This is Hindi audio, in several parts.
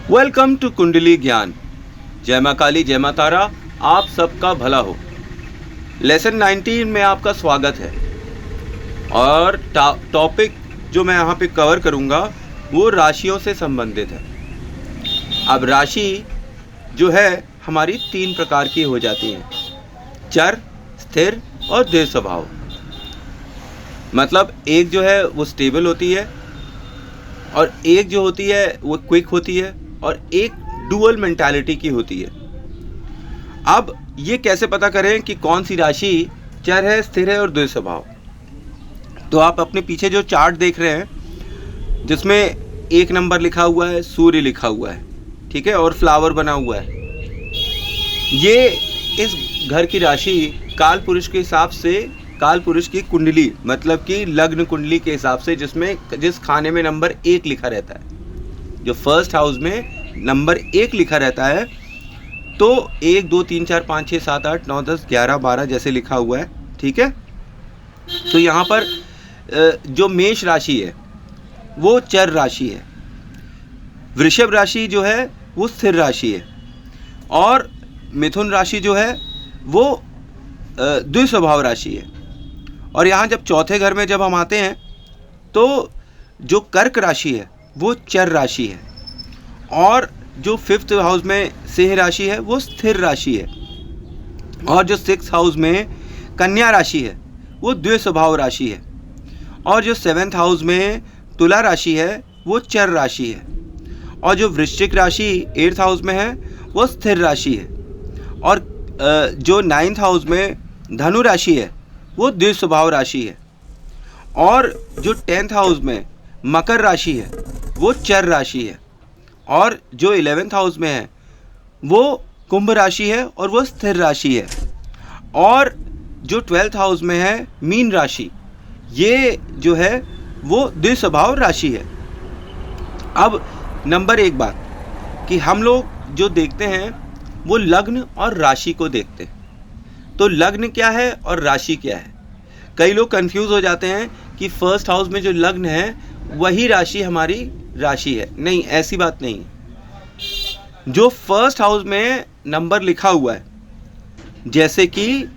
वेलकम टू कुंडली ज्ञान। जय माँ काली, जय माँ तारा, आप सबका भला हो। लेसन 19 में आपका स्वागत है और टॉपिक जो मैं यहाँ पे कवर करूँगा वो राशियों से संबंधित है। अब राशि जो है हमारी 3 प्रकार की हो जाती हैं, चर, स्थिर और दृढ़ स्वभाव। मतलब एक जो है वो स्टेबल होती है और एक जो होती है वो क्विक होती है और एक डुअल मेंटालिटी की होती है। अब ये कैसे पता करें कि कौन सी राशि चर है, स्थिर है और दृढ़ स्वभाव? तो आप अपने पीछे जो चार्ट देख रहे हैं जिसमें 1 नंबर लिखा हुआ है, सूर्य लिखा हुआ है, ठीक है, और फ्लावर बना हुआ है, ये इस घर की राशि काल पुरुष के हिसाब से, काल पुरुष की कुंडली मतलब कि लग्न कुंडली के हिसाब से जिस खाने में नंबर 1 लिखा रहता है, जो फर्स्ट हाउस में नंबर 1 लिखा रहता है, तो 1 2 3 4 5 6 7 8 9 10 11 12 जैसे लिखा हुआ है, ठीक है। तो यहाँ पर जो मेष राशि है वो चर राशि है, वृषभ राशि जो है वो स्थिर राशि है और मिथुन राशि जो है वो द्विस्वभाव स्वभाव राशि है। और यहाँ जब चौथे घर में जब हम आते हैं तो जो कर्क राशि है वो चर राशि है और जो 5th हाउस में सिंह राशि है वो स्थिर राशि है और जो 6th हाउस में कन्या राशि है वो द्विस्वभाव स्वभाव राशि है और जो 7th हाउस में तुला राशि है वो चर राशि है और जो वृश्चिक राशि 8th हाउस में है वो स्थिर राशि है और जो 9th हाउस में धनु राशि है वो द्विस्वभाव स्वभाव राशि है और जो 10th हाउस में मकर राशि है वो चर राशि है और जो 11th हाउस में है वो कुंभ राशि है और वो स्थिर राशि है और जो 12th हाउस में है मीन राशि, ये जो है वो द्विस्वभाव स्वभाव राशि है। अब नंबर 1 बात कि हम लोग जो देखते हैं वो लग्न और राशि को देखते हैं। तो लग्न क्या है और राशि क्या है? कई लोग कंफ्यूज हो जाते हैं कि फर्स्ट हाउस में जो लग्न है वही राशि हमारी राशि है। नहीं, ऐसी बात नहीं। जो फर्स्ट हाउस में नंबर लिखा हुआ है, जैसे कि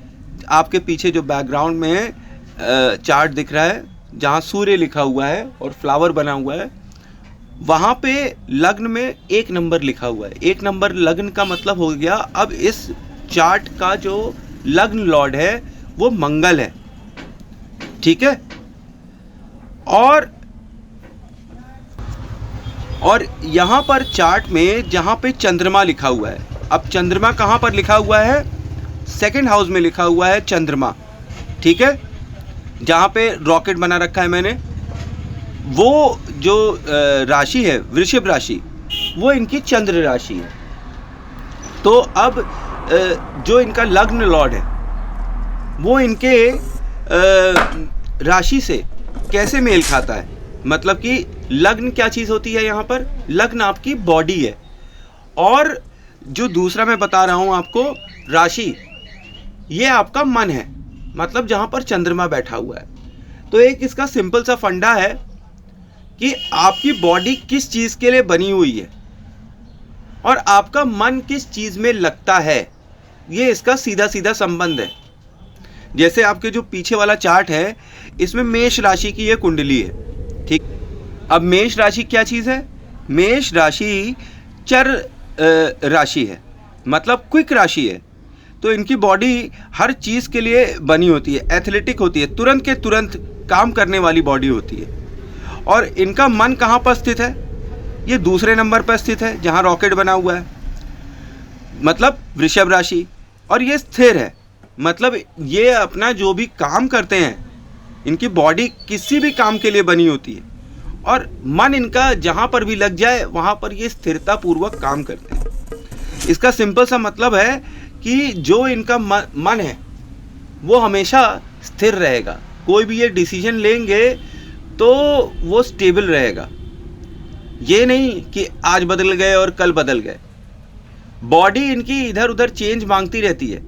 आपके पीछे जो बैकग्राउंड में चार्ट दिख रहा है जहाँ सूर्य लिखा हुआ है और फ्लावर बना हुआ है, वहाँ पे लग्न में 1 नंबर लिखा हुआ है। 1 नंबर लग्न का मतलब हो गया, अब इस चार्ट का जो लग्न लॉर्ड है वो मंगल है, ठीक है। और यहाँ पर चार्ट में जहाँ पे चंद्रमा लिखा हुआ है, अब चंद्रमा कहाँ पर लिखा हुआ है? 2nd हाउस में लिखा हुआ है चंद्रमा, ठीक है। जहाँ पे रॉकेट बना रखा है मैंने, वो जो राशि है वृषभ राशि, वो इनकी चंद्र राशि है। तो अब जो इनका लग्न लॉर्ड है वो इनके राशि से कैसे मेल खाता है? मतलब कि लग्न क्या चीज़ होती है? यहाँ पर लग्न आपकी बॉडी है और जो दूसरा मैं बता रहा हूँ आपको राशि, ये आपका मन है, मतलब जहाँ पर चंद्रमा बैठा हुआ है। तो एक इसका सिंपल सा फंडा है कि आपकी बॉडी किस चीज़ के लिए बनी हुई है और आपका मन किस चीज़ में लगता है, ये इसका सीधा सीधा संबंध है। जैसे आपके जो पीछे वाला चार्ट है इसमें मेष राशि की ये कुंडली है, ठीक। अब मेष राशि क्या चीज़ है? मेष राशि चर राशि है, मतलब क्विक राशि है। तो इनकी बॉडी हर चीज़ के लिए बनी होती है, एथलेटिक होती है, तुरंत के तुरंत काम करने वाली बॉडी होती है। और इनका मन कहाँ पर स्थित है? ये दूसरे नंबर पर स्थित है जहाँ रॉकेट बना हुआ है, मतलब वृषभ राशि। और ये स्थिर है, मतलब ये अपना जो भी काम करते हैं, इनकी बॉडी किसी भी काम के लिए बनी होती है और मन इनका जहाँ पर भी लग जाए वहाँ पर ये स्थिरता पूर्वक काम करते हैं। इसका सिंपल सा मतलब है कि जो इनका मन है वो हमेशा स्थिर रहेगा। कोई भी ये डिसीजन लेंगे तो वो स्टेबल रहेगा, ये नहीं कि आज बदल गए और कल बदल गए। बॉडी इनकी इधर उधर चेंज मांगती रहती है,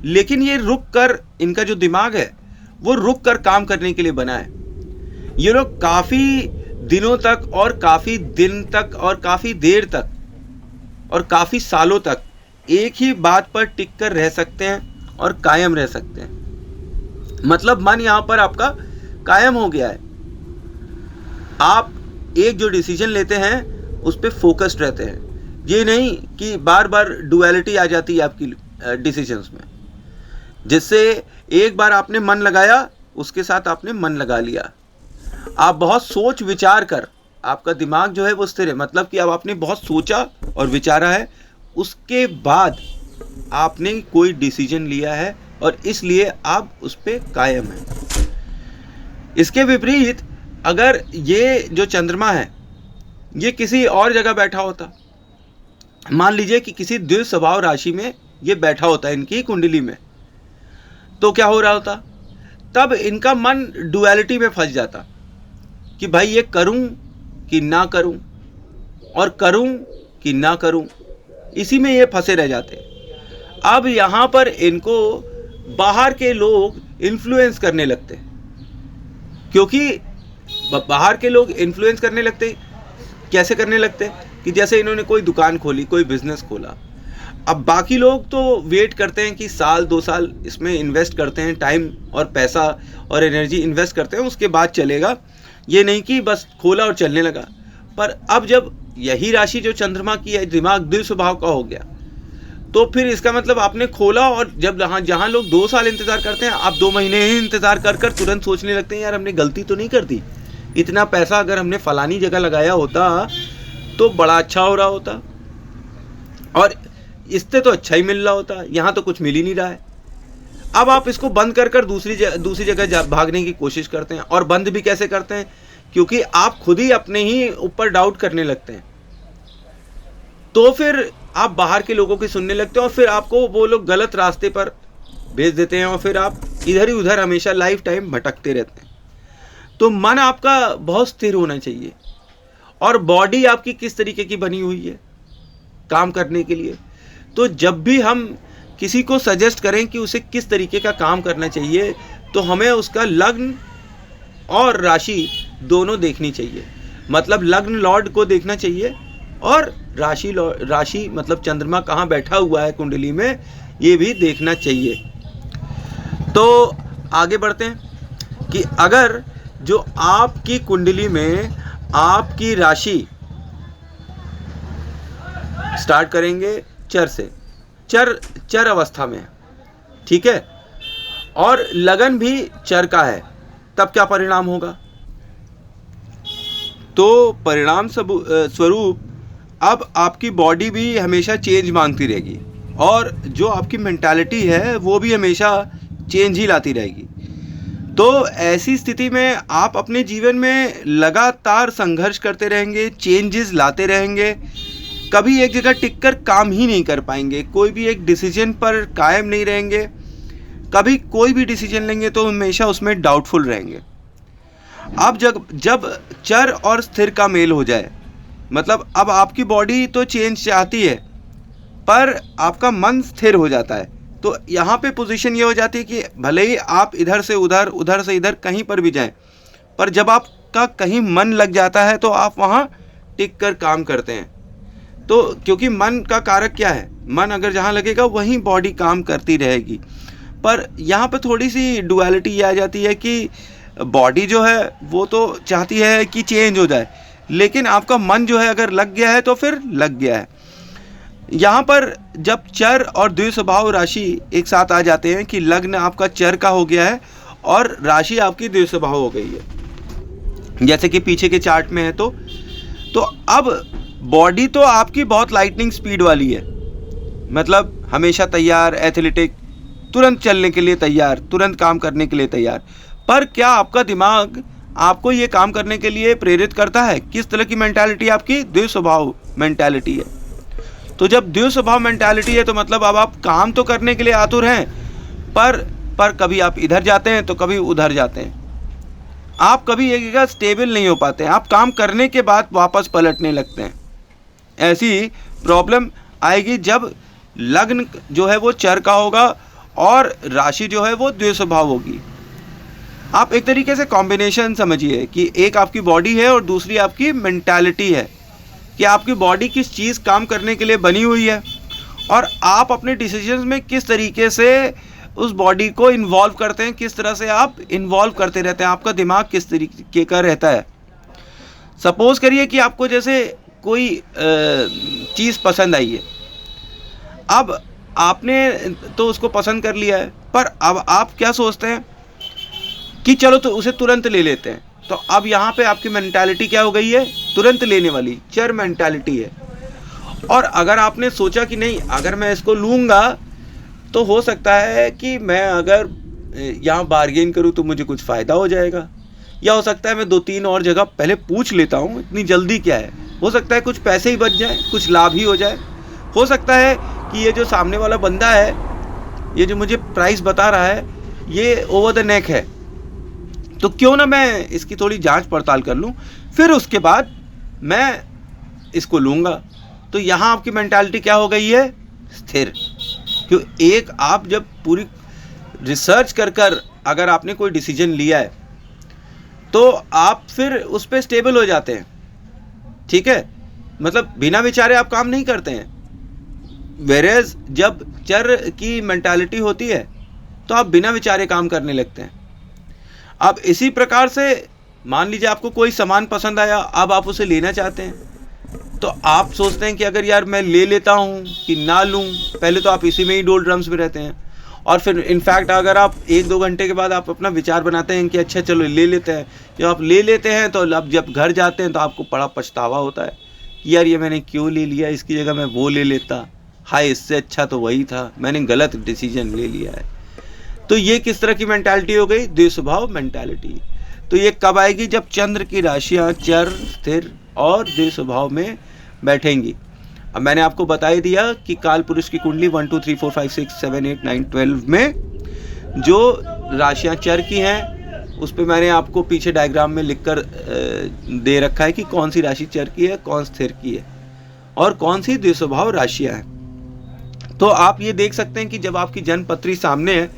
लेकिन ये रुक कर, इनका जो दिमाग है वो रुक कर काम करने के लिए बना है। ये लोग काफ़ी दिनों तक और काफ़ी दिन तक और काफ़ी देर तक और काफ़ी सालों तक एक ही बात पर टिक कर रह सकते हैं और कायम रह सकते हैं। मतलब मन यहाँ पर आपका कायम हो गया है। आप एक जो डिसीजन लेते हैं उस पर फोकस्ड रहते हैं। ये नहीं कि बार बार डुअलिटी आ जाती है आपकी डिसीजंस में, जिससे एक बार आपने मन लगाया उसके साथ आपने मन लगा लिया। आप बहुत सोच विचार कर, आपका दिमाग जो है वो स्थिर है, मतलब कि अब आपने बहुत सोचा और विचारा है, उसके बाद आपने कोई डिसीजन लिया है और इसलिए आप उस पर कायम हैं। इसके विपरीत अगर ये जो चंद्रमा है ये किसी और जगह बैठा होता, मान लीजिए कि किसी द्विज स्वभाव राशि में ये बैठा होता है इनकी कुंडली में, तो क्या हो रहा होता? तब इनका मन डुअलिटी में फंस जाता कि भाई ये करूं कि ना करूं, और करूं कि ना करूं, इसी में ये फंसे रह जाते। अब यहाँ पर इनको बाहर के लोग इन्फ्लुएंस करने लगते, क्योंकि बाहर के लोग इन्फ्लुएंस करने लगते। कैसे करने लगते? कि जैसे इन्होंने कोई दुकान खोली, कोई बिजनेस खोला, अब बाकी लोग तो वेट करते हैं कि साल 2 साल इसमें इन्वेस्ट करते हैं, टाइम और पैसा और एनर्जी इन्वेस्ट करते हैं, उसके बाद चलेगा। ये नहीं कि बस खोला और चलने लगा। पर अब जब यही राशि जो चंद्रमा की है, दिमाग द्विज स्वभाव का हो गया, तो फिर इसका मतलब आपने खोला और जब जहाँ लोग 2 साल इंतज़ार करते हैं, आप 2 महीने ही इंतज़ार कर कर तुरंत सोचने लगते हैं यार हमने गलती तो नहीं कर दी, इतना पैसा अगर हमने फलानी जगह लगाया होता तो बड़ा अच्छा हो रहा होता, और इससे तो अच्छा ही मिल रहा होता, यहाँ तो कुछ मिल ही नहीं रहा है। अब आप इसको बंद कर कर दूसरी जगह भागने की कोशिश करते हैं। और बंद भी कैसे करते हैं? क्योंकि आप खुद ही अपने ही ऊपर डाउट करने लगते हैं, तो फिर आप बाहर के लोगों की सुनने लगते हैं और फिर आपको वो लोग गलत रास्ते पर भेज देते हैं और फिर आप इधर ही उधर हमेशा लाइफ टाइम भटकते रहते हैं। तो मन आपका बहुत स्थिर होना चाहिए। और बॉडी आपकी किस तरीके की बनी हुई है काम करने के लिए? तो जब भी हम किसी को सजेस्ट करें कि उसे किस तरीके का काम करना चाहिए, तो हमें उसका लग्न और राशि दोनों देखनी चाहिए। मतलब लग्न लॉर्ड को देखना चाहिए और राशि मतलब चंद्रमा कहाँ बैठा हुआ है कुंडली में, ये भी देखना चाहिए। तो आगे बढ़ते हैं कि अगर जो आपकी कुंडली में आपकी राशि स्टार्ट करेंगे चर से, चर अवस्था में, ठीक है, और लगन भी चर का है, तब क्या परिणाम होगा? तो परिणाम स्वरूप अब आपकी बॉडी भी हमेशा चेंज मांगती रहेगी और जो आपकी मेंटालिटी है वो भी हमेशा चेंज ही लाती रहेगी। तो ऐसी स्थिति में आप अपने जीवन में लगातार संघर्ष करते रहेंगे, चेंजेस लाते रहेंगे, कभी एक जगह टिककर काम ही नहीं कर पाएंगे, कोई भी एक डिसीजन पर कायम नहीं रहेंगे, कभी कोई भी डिसीजन लेंगे तो हमेशा उसमें डाउटफुल रहेंगे। अब जब चर और स्थिर का मेल हो जाए, मतलब अब आपकी बॉडी तो चेंज चाहती है पर आपका मन स्थिर हो जाता है, तो यहाँ पे पोजीशन ये हो जाती है कि भले ही आप इधर से उधर, उधर से इधर कहीं पर भी जाएं, पर जब आपका कहीं मन लग जाता है तो आप वहाँ टिक कर काम करते हैं। तो क्योंकि मन का कारक क्या है, मन अगर जहाँ लगेगा वहीं बॉडी काम करती रहेगी। पर यहाँ पे थोड़ी सी डुअलिटी ये आ जाती है कि बॉडी जो है वो तो चाहती है कि चेंज हो जाए, लेकिन आपका मन जो है अगर लग गया है तो फिर लग गया है। यहाँ पर जब चर और द्विज स्वभाव राशि एक साथ आ जाते हैं कि लग्न आपका चर का हो गया है और राशि आपकी द्विज स्वभाव हो गई है, जैसे कि पीछे के चार्ट में है, तो अब बॉडी तो आपकी बहुत लाइटनिंग स्पीड वाली है, मतलब हमेशा तैयार, एथलेटिक, तुरंत चलने के लिए तैयार, तुरंत काम करने के लिए तैयार। पर क्या आपका दिमाग आपको ये काम करने के लिए प्रेरित करता है? किस तरह की मेंटालिटी आपकी? द्विज स्वभाव मेंटालिटी है। तो जब द्विज स्वभाव मेंटालिटी है तो मतलब अब आप काम तो करने के लिए आतुर हैं, पर कभी आप इधर जाते हैं तो कभी उधर जाते हैं, आप कभी एक जगह स्टेबल नहीं हो पाते हैं, आप काम करने के बाद वापस पलटने लगते हैं। ऐसी प्रॉब्लम आएगी जब लग्न जो है वो चर का होगा और राशि जो है वो द्विज स्वभाव होगी। आप एक तरीके से कॉम्बिनेशन समझिए कि एक आपकी बॉडी है और दूसरी आपकी मेंटालिटी है कि आपकी बॉडी किस चीज़ काम करने के लिए बनी हुई है और आप अपने डिसीजंस में किस तरीके से उस बॉडी को इन्वॉल्व करते हैं, किस तरह से आप इन्वॉल्व करते रहते हैं, आपका दिमाग किस तरीके का रहता है। सपोज करिए कि आपको जैसे कोई चीज़ पसंद आई है, अब आपने तो उसको पसंद कर लिया है, पर अब आप क्या सोचते हैं कि चलो तो उसे तुरंत ले लेते हैं। तो अब यहाँ पे आपकी मेंटालिटी क्या हो गई है, तुरंत लेने वाली, चर मेंटालिटी है। और अगर आपने सोचा कि नहीं, अगर मैं इसको लूँगा तो हो सकता है कि मैं अगर यहाँ बार्गेन करूँ तो मुझे कुछ फ़ायदा हो जाएगा, या हो सकता है मैं 2-3 और जगह पहले पूछ लेता हूँ, इतनी जल्दी क्या है, हो सकता है कुछ पैसे ही बच जाए, कुछ लाभ ही हो जाए। हो सकता है कि ये जो सामने वाला बंदा है, ये जो मुझे प्राइस बता रहा है, ये ओवर द नेक है, तो क्यों ना मैं इसकी थोड़ी जांच पड़ताल कर लूँ, फिर उसके बाद मैं इसको लूँगा। तो यहाँ आपकी मेंटालिटी क्या हो गई है, स्थिर। क्यों, एक आप जब पूरी रिसर्च कर अगर आपने कोई डिसीजन लिया है तो आप फिर उस पर स्टेबल हो जाते हैं, ठीक है, मतलब बिना विचारे आप काम नहीं करते हैं। वेरेज जब चर की मेंटालिटी होती है तो आप बिना विचारे काम करने लगते हैं। अब इसी प्रकार से मान लीजिए आपको कोई सामान पसंद आया, अब आप उसे लेना चाहते हैं, तो आप सोचते हैं कि अगर यार मैं ले लेता हूँ कि ना लूँ, पहले तो आप इसी में ही डोल ड्रम्स में रहते हैं। और फिर इनफैक्ट अगर आप 1-2 घंटे के बाद आप अपना विचार बनाते हैं कि अच्छा चलो ले लेते हैं, जब आप ले लेते हैं तो अब जब घर जाते हैं तो आपको बड़ा पछतावा होता है कि यार ये मैंने क्यों ले लिया, इसकी जगह मैं वो ले लेता, हाय इससे अच्छा तो वही था, मैंने गलत डिसीजन ले लिया है। तो ये किस तरह की मेंटालिटी हो गई, द्विस्वभाव मेंटालिटी। तो ये कब आएगी, जब चंद्र की राशियाँ चर, स्थिर और द्विस्वभाव में बैठेंगी। अब मैंने आपको बता ही दिया कि काल पुरुष की कुंडली 1 2 3 4 5 6 7 8 9 12 में जो राशियाँ चर की हैं, उस पर मैंने आपको पीछे डायग्राम में लिखकर दे रखा है कि कौन सी राशि चर की है, कौन स्थिर की है और कौन सी द्विस्वभाव राशियाँ हैं। तो आप ये देख सकते हैं कि जब आपकी जन्म पत्री सामने है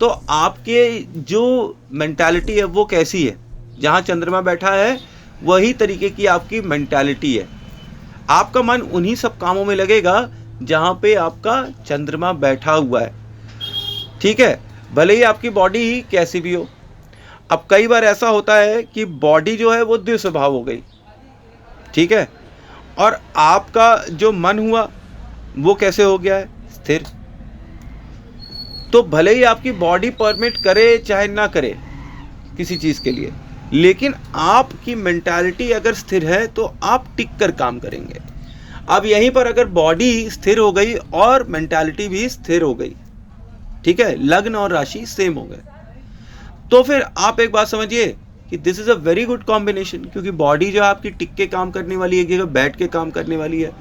तो आपके जो मेंटालिटी है वो कैसी है, जहाँ चंद्रमा बैठा है वही तरीके की आपकी मेंटालिटी है। आपका मन उन्हीं सब कामों में लगेगा जहाँ पे आपका चंद्रमा बैठा हुआ है, ठीक है, भले ही आपकी बॉडी ही कैसी भी हो। अब कई बार ऐसा होता है कि बॉडी जो है वो द्विस्वभाव हो गई, ठीक है, और आपका जो मन हुआ वो कैसे हो गया है, स्थिर। तो भले ही आपकी बॉडी परमिट करे चाहे ना करे किसी चीज़ के लिए, लेकिन आपकी मेंटालिटी अगर स्थिर है तो आप टिक कर काम करेंगे। अब यहीं पर अगर बॉडी स्थिर हो गई और मेंटालिटी भी स्थिर हो गई, ठीक है, लग्न और राशि सेम हो गए, तो फिर आप एक बात समझिए कि this is a very good combination, क्योंकि बॉडी जो है आपकी टिक के काम करने वाली है, कि बैठ के काम करने वाली है,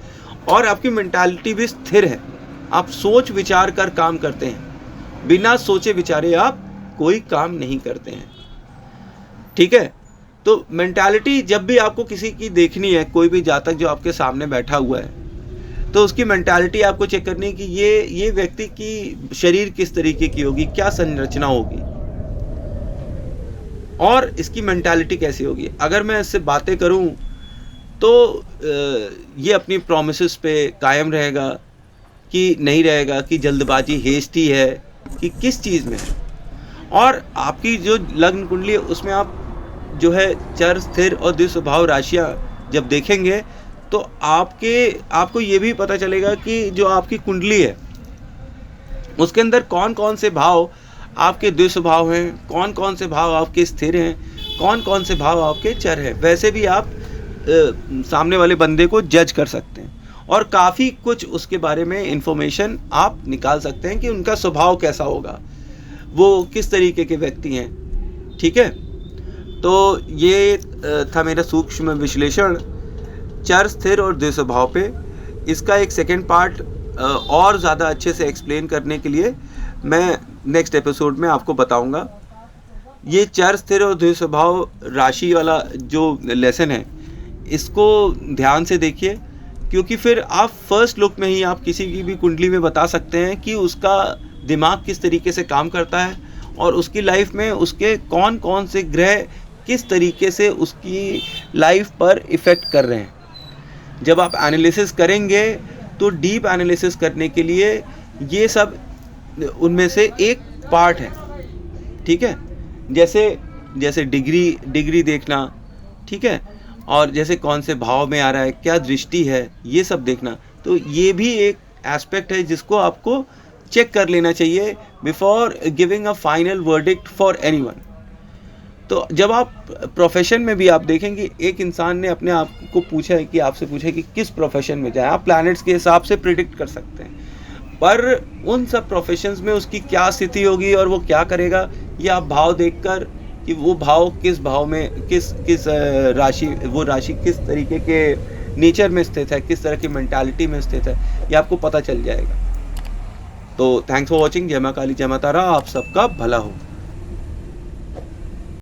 और आपकी मेंटालिटी भी स्थिर है। आप सोच विचार कर काम करते हैं, बिना सोचे विचारे आप कोई काम नहीं करते हैं, ठीक है। तो मेंटालिटी जब भी आपको किसी की देखनी है, कोई भी जातक जो आपके सामने बैठा हुआ है, तो उसकी मेंटालिटी आपको चेक करनी है कि ये व्यक्ति की शरीर किस तरीके की होगी, क्या संरचना होगी और इसकी मेंटालिटी कैसी होगी। अगर मैं इससे बातें करूं तो ये अपनी प्रॉमिसेस पे कायम रहेगा कि नहीं रहेगा, कि जल्दबाजी हेस्टी है कि किस चीज़ में है। और आपकी जो लग्न कुंडली है उसमें आप जो है चर, स्थिर और द्विस्वभाव राशियाँ जब देखेंगे तो आपको ये भी पता चलेगा कि जो आपकी कुंडली है उसके अंदर कौन कौन से भाव आपके द्विस्वभाव हैं, कौन कौन से भाव आपके स्थिर हैं, कौन कौन से भाव आपके चर हैं। वैसे भी आप सामने वाले बंदे को जज कर सकते हैं और काफ़ी कुछ उसके बारे में इंफॉर्मेशन आप निकाल सकते हैं कि उनका स्वभाव कैसा होगा, वो किस तरीके के व्यक्ति हैं, ठीक है। तो ये था मेरा सूक्ष्म विश्लेषण चर, स्थिर और द्विस्वभाव पे। इसका एक सेकंड पार्ट और ज़्यादा अच्छे से एक्सप्लेन करने के लिए मैं नेक्स्ट एपिसोड में आपको बताऊंगा। ये चर, स्थिर और द्विस्वभाव राशि वाला जो लेसन है इसको ध्यान से देखिए, क्योंकि फिर आप फर्स्ट लुक में ही आप किसी की भी कुंडली में बता सकते हैं कि उसका दिमाग किस तरीके से काम करता है और उसकी लाइफ में उसके कौन कौन से ग्रह किस तरीके से उसकी लाइफ पर इफ़ेक्ट कर रहे हैं। जब आप एनालिसिस करेंगे तो डीप एनालिसिस करने के लिए ये सब उनमें से एक पार्ट है, ठीक है। जैसे डिग्री देखना, ठीक है, और जैसे कौन से भाव में आ रहा है, क्या दृष्टि है, ये सब देखना, तो ये भी एक एस्पेक्ट है जिसको आपको चेक कर लेना चाहिए before giving a final verdict for anyone. तो जब आप प्रोफेशन में भी आप देखेंगे, एक इंसान ने अपने आप को पूछा है कि आपसे पूछा है कि किस प्रोफेशन में जाए, आप प्लैनेट्स के हिसाब से प्रिडिक्ट कर सकते हैं, पर उन सब प्रोफेशंस में उसकी क्या स्थिति होगी और वो क्या करेगा, ये आप भाव देखकर कि वो भाव किस भाव में किस राशि, वो राशि किस तरीके के नेचर में स्थित है, किस तरह की मेंटालिटी में स्थित है, ये आपको पता चल जाएगा। तो थैंक्स फॉर वॉचिंग। जय मां काली जय मां तारा, आप सबका भला हो।